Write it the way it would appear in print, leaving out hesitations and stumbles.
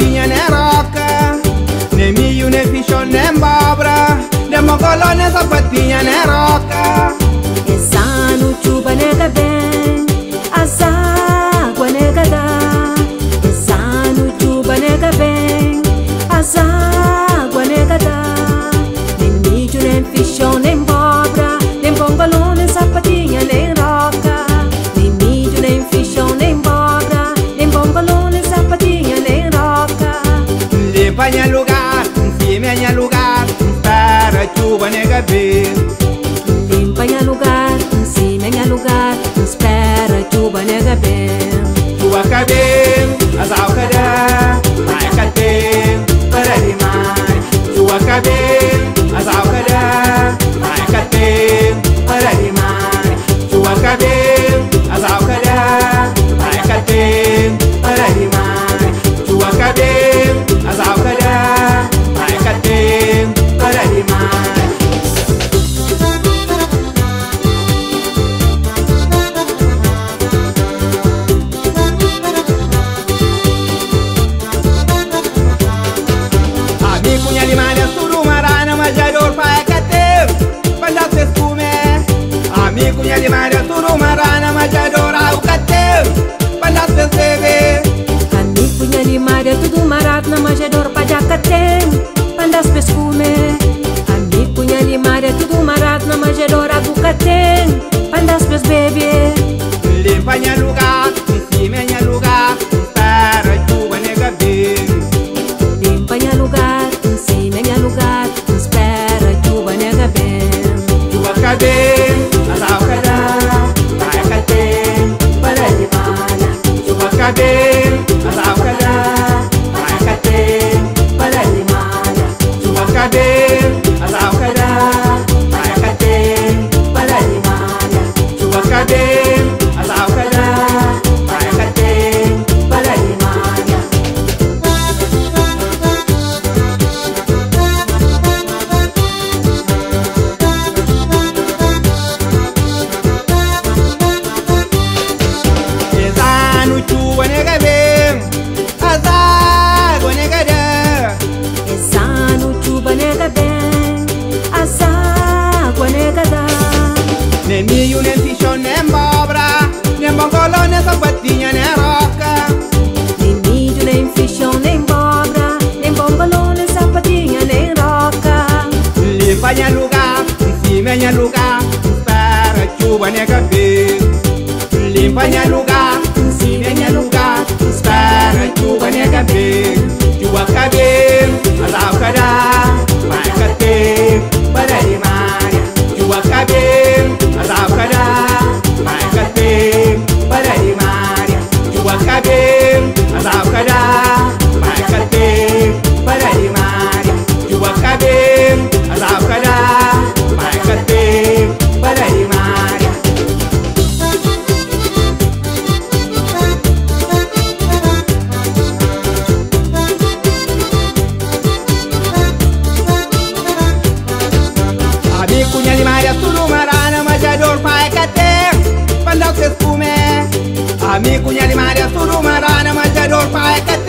sapatinha nem roca, nem milho, nem fichão, nem babra, nem mongoló, nem sapatinha nem roca. Essa no chuba nega bem, as água nega dá. Essa no chuba nega bem, as água nega dá. Nem milho, nem fichão, nem babra, nem mongoló, nem sapatinha nem roca. Nem milho, nem fichão, nem babra, nem mongoló, nem sapatinha nem roca. Limpa minha lugar, cima minha lugar, para chuva nega bem. Limpa minha lugar, cima minha lugar, espera chuva nega bem. Chuva cabem, as alcada, vai catem, para demais. Chuva cabem, as alcada, vai catem, para demais. Chuva cabem, as alcada, vai catem, para demais. Chuva cabem, as alcada, vai catem, para demais. Punha limalha, surumarana, majador, pai, catem, banda pescume. Amigo, minha limalha, surumarana, majador, au catem, banda pesceve. Amigo, minha limalha, tudo marado na majador, pajacatem, bandas pescume. Amigo, minha limalha, tudo marado na majador, agucatem, bandas pesbebe. Limpa minha lugar, cima minha lugar, para chuva nega bem. Limpa minha lugar, cima minha lugar, espera chuva nega bem. Chuva cabem, as alcada, vai catem, para demais. Chuva cabem, as alcada, vai catem, para demais. Chuva cabem, as alcada, vai catem, para demais. Chuva cabem, as alcada, vai catem, para demais. Essa no chuva nega bem, as água nega dá. Essa no chuba nega bem, as água nega dá. Nem milho, nem fichão, nem babra, nem mongoló, nem sapatinha, nem roca. Nem milho, nem fichão, nem babra, nem bongoló, nem sapatinha, nem roca. Limpa minha lugar, cima minha lugar, para chuva nega bem. Limpa minha lugar, cima minha lugar, para chuva nega bem. Chuva cabem, as alcada, vai catem, para demais. Chuva cabem, as alcada, vai catem, para demais. Chuva cabem, as alcada, vai catem, para demais. Chuva cabem, as alcada, vai catem, para demais. Amigo, minha limalha, surumarana, majador, pai, catem, banda pescume. Amigo, minha limalha, surumarana, majador, pai, catem.